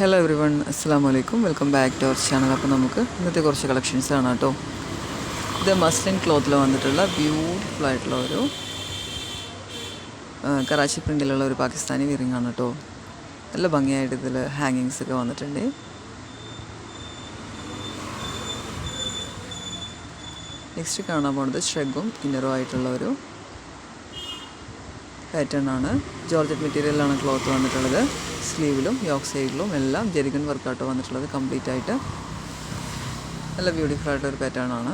Hello every one, അസ്സാം വലൈക്കും. Welcome back to our channel. അപ്പോൾ നമുക്ക് ഇന്നത്തെ കുറച്ച് കളക്ഷൻസ് ആണ് കേട്ടോ. ഇത് മസ്ലിൻ ക്ലോത്തിൽ വന്നിട്ടുള്ള ബ്യൂട്ടിഫുൾ ആയിട്ടുള്ള ഒരു കറാച്ചി പ്രിൻറ്റിലുള്ള ഒരു പാകിസ്ഥാനി വിയറിംഗ് ആണ് കേട്ടോ. നല്ല ഭംഗിയായിട്ട് ഇതിൽ ഹാങ്ങിങ്സ് ഒക്കെ വന്നിട്ടുണ്ട്. നെക്സ്റ്റ് കാണാൻ പോകുന്നത് ഷ്രഗും ഇന്നറും ആയിട്ടുള്ള ഒരു പാറ്റേൺ ആണ്. ജോർജറ്റ് മെറ്റീരിയലാണ് ക്ലോത്ത് വന്നിട്ടുള്ളത്. സ്ലീവിലും യോക്ക് സൈഡിലും എല്ലാം ജെറിഗൺ വർക്കാട്ടോ വന്നിട്ടുള്ളത്. കംപ്ലീറ്റ് ആയിട്ട് നല്ല ബ്യൂട്ടിഫുൾ ആയിട്ടൊരു പാറ്റേൺ ആണ്.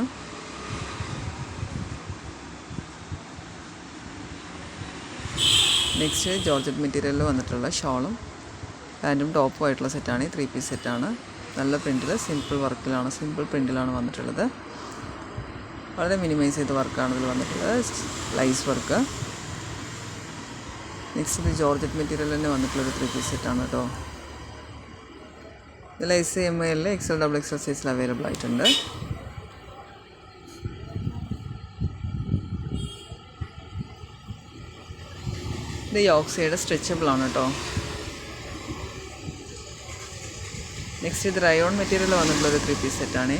നെക്സ്റ്റ് ജോർജറ്റ് മെറ്റീരിയലിൽ വന്നിട്ടുള്ള ഷോളും പാൻറ്റും ടോപ്പും ആയിട്ടുള്ള സെറ്റാണ്. 3 പീസ് സെറ്റാണ്. നല്ല പ്രിൻറ്റിൽ സിമ്പിൾ പ്രിൻറ്റിലാണ് വന്നിട്ടുള്ളത്. വളരെ മിനിമൈസ് ചെയ്ത വർക്കാണ് ഇതിൽ വന്നിട്ടുള്ളത്. Lies work. നെക്സ്റ്റ് ഇത് ജോർജറ്റ് മെറ്റീരിയൽ തന്നെ വന്നിട്ടുള്ളൊരു 3 പീസ് സെറ്റാണ് കേട്ടോ. ഇതിൽ SML XL XXL സൈസിൽ അവൈലബിൾ ആയിട്ടുണ്ട്. ഇത് യോക്ക് സൈഡ് സ്ട്രെച്ചബിൾ ആണ് കേട്ടോ. നെക്സ്റ്റ് ഇത് റയോൺ മെറ്റീരിയൽ വന്നിട്ടുള്ളൊരു 3 പീസ് സെറ്റാണ്.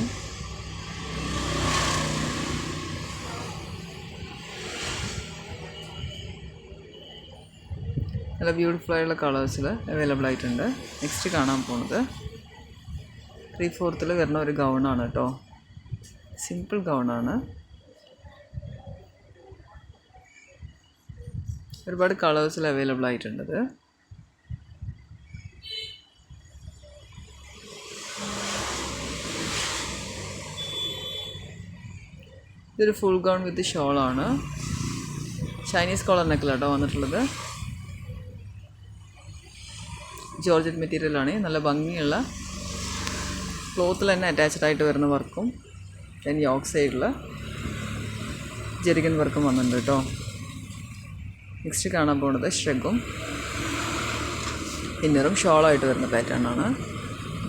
നല്ല ബ്യൂട്ടിഫുൾ ആയിട്ടുള്ള കളേഴ്സിൽ അവൈലബിൾ ആയിട്ടുണ്ട്. നെക്സ്റ്റ് കാണാൻ പോകുന്നത് 3/4 വരുന്ന ഒരു ഗൗണാണ് കേട്ടോ. സിമ്പിൾ ഗൗണാണ്. ഒരുപാട് കളേഴ്സിൽ അവൈലബിൾ ആയിട്ടുണ്ടത്. ഇതൊരു ഫുൾ ഗൗൺ വിത്ത് ഷോളാണ്. ചൈനീസ് കോളർ നെക്കിലാട്ടോ വന്നിട്ടുള്ളത്. ജോർജറ്റ് മെറ്റീരിയലാണ്. നല്ല ഭംഗിയുള്ള ക്ലോത്തിൽ തന്നെ അറ്റാച്ച്ഡ് ആയിട്ട് വരുന്ന വർക്കും ദെൻ യോക്ക് സൈഡിൽ ജെറിഗൻ വർക്കും വന്നിട്ടുണ്ട് കേട്ടോ. നെക്സ്റ്റ് കാണാൻ പോകുന്നത് ഷ്രഗും ഇന്നറും ഷോളായിട്ട് വരുന്ന പാറ്റേൺ ആണ്.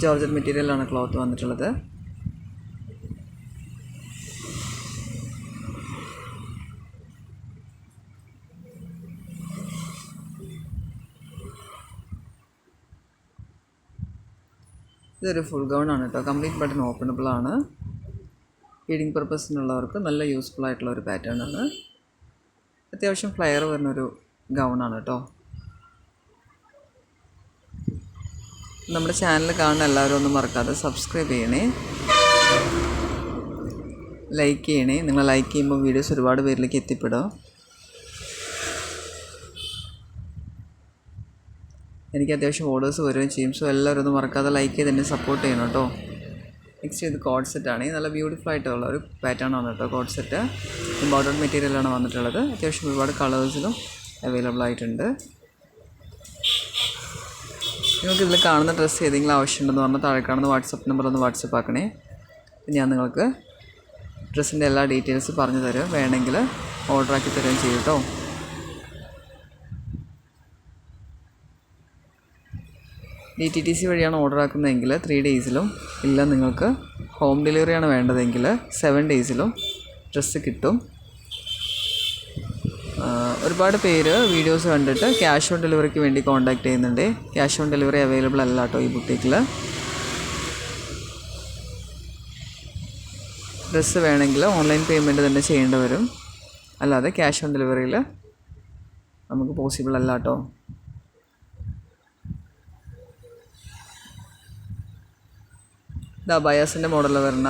ജോർജറ്റ് മെറ്റീരിയലാണ് ക്ലോത്ത് വന്നിട്ടുള്ളത്. ഇതൊരു ഫുൾ ഗൗൺ ആണ് കേട്ടോ. കംപ്ലീറ്റ് ബട്ടൺ ഓപ്പണബിൾ ആണ്. ഫീഡിങ് പർപ്പസിനുള്ളവർക്ക് നല്ല യൂസ്ഫുൾ ആയിട്ടുള്ള ഒരു പാറ്റേൺ ആണ്. അത്യാവശ്യം ഫ്ലയർ വരുന്നൊരു ഗൗണാണ് കേട്ടോ. നമ്മുടെ ചാനൽ കാണുന്ന എല്ലാവരും ഒന്നും മറക്കാതെ സബ്സ്ക്രൈബ് ചെയ്യണേ, ലൈക്ക് ചെയ്യണേ. നിങ്ങൾ ലൈക്ക് ചെയ്യുമ്പോൾ വീഡിയോസ് ഒരുപാട് പേരിലേക്ക് എത്തിപ്പെടും. എനിക്ക് അത്യാവശ്യം ഓർഡേഴ്സ് വരികയും ചെയ്യും. സോ എല്ലാവരും ഒന്നും മറക്കാതെ ലൈക്ക് ചെയ്ത് എന്നെ സപ്പോർട്ട് ചെയ്യണം കേട്ടോ. നെക്സ്റ്റ് ഇത് കോഡ് സെറ്റാണ്. നല്ല ബ്യൂട്ടിഫുൾ ആയിട്ടുള്ള ഒരു പാറ്റേൺ ആണ് കേട്ടോ. കോഡ് സെറ്റ് ഇമ്പോർട്ടൻറ്റ് മെറ്റീരിയലാണ് വന്നിട്ടുള്ളത്. അത്യാവശ്യം ഒരുപാട് കളേഴ്സിലും അവൈലബിൾ ആയിട്ടുണ്ട്. നിങ്ങൾക്ക് ഇതിൽ കാണുന്ന ഡ്രസ്സ് ഏതെങ്കിലും ആവശ്യമുണ്ടെന്ന് പറഞ്ഞാൽ താഴെ കാണുന്ന വാട്സപ്പ് നമ്പർ ഒന്ന് വാട്സപ്പ് ആക്കണേ. ഞാൻ നിങ്ങൾക്ക് ഡ്രസ്സിൻ്റെ എല്ലാ ഡീറ്റെയിൽസ് പറഞ്ഞു തരും. വേണമെങ്കിൽ ഓർഡറാക്കി തരുകയും ചെയ്യും കേട്ടോ. DTTC വഴിയാണ് ഓർഡർ ആക്കുന്നതെങ്കിൽ 3 ഡേയ്സിലും, ഇല്ല നിങ്ങൾക്ക് ഹോം ഡെലിവറിയാണ് വേണ്ടതെങ്കിൽ 7 ഡേയ്സിലും ഡ്രസ്സ് കിട്ടും. ഒരുപാട് പേര് വീഡിയോസ് കണ്ടിട്ട് ക്യാഷ് ഓൺ ഡെലിവറിക്ക് വേണ്ടി കോൺടാക്റ്റ് ചെയ്യുന്നുണ്ട്. ക്യാഷ് ഓൺ ഡെലിവറി അവൈലബിൾ അല്ല കേട്ടോ ഈ ബുട്ടീക്കിൽ. ഡ്രസ്സ് വേണമെങ്കിൽ ഓൺലൈൻ പേയ്മെൻറ്റ് തന്നെ ചെയ്യേണ്ടി വരും. അല്ലാതെ ക്യാഷ് ഓൺ ഡെലിവറിയിൽ നമുക്ക് പോസിബിൾ അല്ല കേട്ടോ. ഇത് അബായാസിൻ്റെ മോഡലിൽ വരുന്ന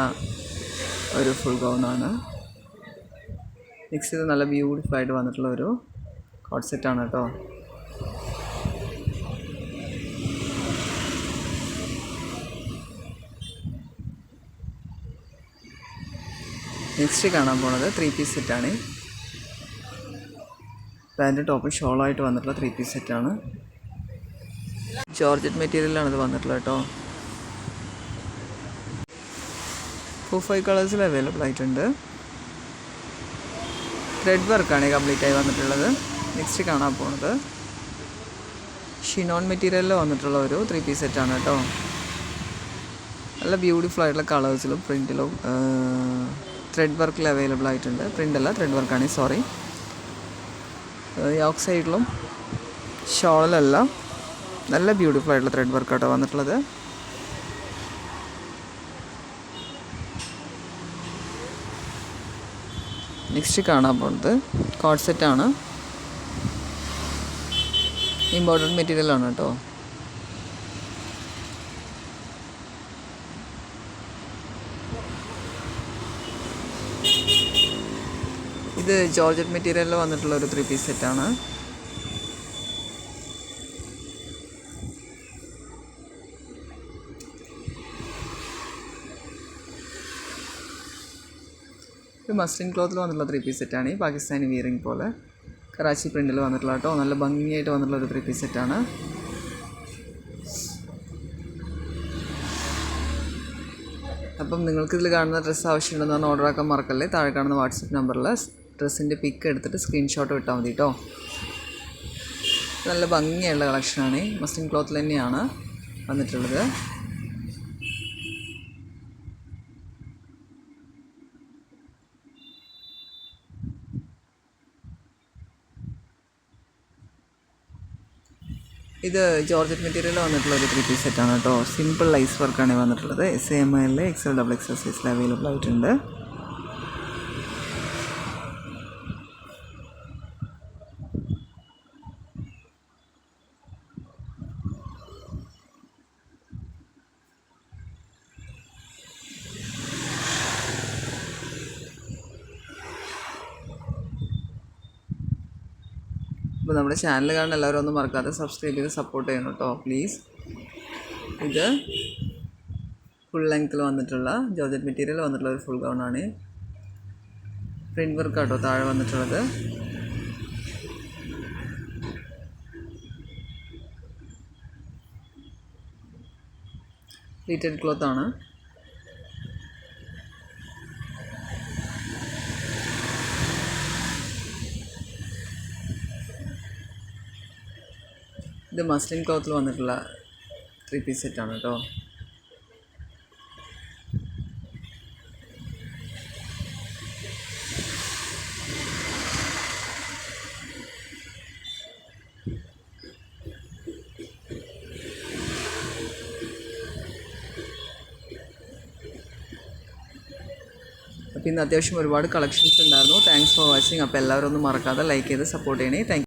ഒരു ഫുൾ ഗൗണാണ്. നെക്സ്റ്റ് ഇത് നല്ല ബ്യൂട്ടിഫുൾ ആയിട്ട് വന്നിട്ടുള്ള ഒരു കോട്ട് സെറ്റാണ് കേട്ടോ. നെക്സ്റ്റ് കാണാൻ പോണത് 3 പീസ് സെറ്റാണ്. പാൻറ്റും ടോപ്പും ഷോളായിട്ട് വന്നിട്ടുള്ള 3 പീസ് സെറ്റാണ്. ജോർജറ്റ് മെറ്റീരിയലാണ് ഇത് വന്നിട്ടുള്ളത് കേട്ടോ. 5 കളേഴ്സിൽ അവൈലബിൾ ആയിട്ടുണ്ട്. ത്രെഡ് വർക്കാണ് കംപ്ലീറ്റ് ആയി വന്നിട്ടുള്ളത്. നെക്സ്റ്റ് കാണാൻ പോകുന്നത് ഷിനോൺ മെറ്റീരിയലിൽ വന്നിട്ടുള്ള ഒരു 3 പീസ് സെറ്റാണ് കേട്ടോ. നല്ല ബ്യൂട്ടിഫുൾ ആയിട്ടുള്ള കളേഴ്സിലും പ്രിൻറ്റിലും ത്രെഡ് വർക്കിൽ അവൈലബിൾ ആയിട്ടുണ്ട്. പ്രിൻ്റല്ല, ത്രെഡ് വർക്കാണ്, സോറി. യോക്ക് സൈഡിലും ഷോളിലെല്ലാം നല്ല ബ്യൂട്ടിഫുൾ ആയിട്ടുള്ള ത്രെഡ് വർക്കാട്ടോ വന്നിട്ടുള്ളത്. നെക്സ്റ്റ് കാണാൻ പോകുന്നത് കോഡ് സെറ്റാണ്. ഇമ്പോർട്ടൻറ്റ് മെറ്റീരിയലാണ് കേട്ടോ. ഇത് ജോർജറ്റ് മെറ്റീരിയലിൽ വന്നിട്ടുള്ള ഒരു 3 പീസ് സെറ്റാണ്. ഇത് മസ്ലിൻ ക്ലോത്തിൽ വന്നിട്ടുള്ള 3 പീസ് സെറ്റാണ്. ഈ പാകിസ്ഥാനി വിയറിംഗ് പോലെ കറാച്ചി പ്രിൻറ്റിൽ വന്നിട്ടുള്ള കേട്ടോ. നല്ല ഭംഗിയായിട്ട് വന്നിട്ടുള്ള ഒരു 3 പീസ് സെറ്റാണ്. അപ്പം നിങ്ങൾക്കിതിൽ കാണുന്ന ഡ്രസ്സ് ആവശ്യമുണ്ടെന്ന് പറഞ്ഞാൽ ഓർഡർ ആക്കാൻ മറക്കല്ലേ. താഴെ കാണുന്ന വാട്സപ്പ് നമ്പറിൽ ഡ്രസ്സിൻ്റെ പിക്ക് എടുത്തിട്ട് സ്ക്രീൻഷോട്ട് വിട്ടാൽ മതി കേട്ടോ. നല്ല ഭംഗിയുള്ള കളക്ഷനാണ്. മസ്ലിൻ ക്ലോത്തിൽ തന്നെയാണ് വന്നിട്ടുള്ളത്. ഇത് ജോർജറ്റ് മെറ്റീരിയൽ വന്നിട്ടുള്ള ഒരു 3 പീസ് സെറ്റാണ് കേട്ടോ. സിമ്പിൾ ലൈസ് വർക്കാണ് വന്നിട്ടുള്ളത്. SML XL XXL സൈസിൽ അവൈലബിൾ ആയിട്ടുണ്ട്. അപ്പോൾ നമ്മുടെ ചാനൽ കാണുന്ന എല്ലാവരും ഒന്നും മറക്കാതെ സബ്സ്ക്രൈബ് ചെയ്ത് സപ്പോർട്ട് ചെയ്യണം കേട്ടോ പ്ലീസ്. ഇത് ഫുൾ ലെങ്ത്തിൽ വന്നിട്ടുള്ള ജോർജറ്റ് മെറ്റീരിയൽ വന്നിട്ടുള്ള ഒരു ഫുൾ ഗൗണാണ്. പ്രിൻറ്റ് വർക്ക് കേട്ടോ താഴെ വന്നിട്ടുള്ളത്. പ്ലീറ്റഡ് ക്ലോത്താണ്. ഇത് മസ്ലിൻ ക്ലോത്തിൽ വന്നിട്ടുള്ള 3 പീസ് സെറ്റാണ് കേട്ടോ. അപ്പോൾ ഇന്ന് അത്യാവശ്യം ഒരുപാട് കളക്ഷൻസ് ഉണ്ടായിരുന്നു. Thanks for watching. അപ്പോൾ എല്ലാവരും ഒന്നും മറക്കാതെ ലൈക്ക് ചെയ്ത് സപ്പോർട്ട് ചെയ്യണേ. താങ്ക്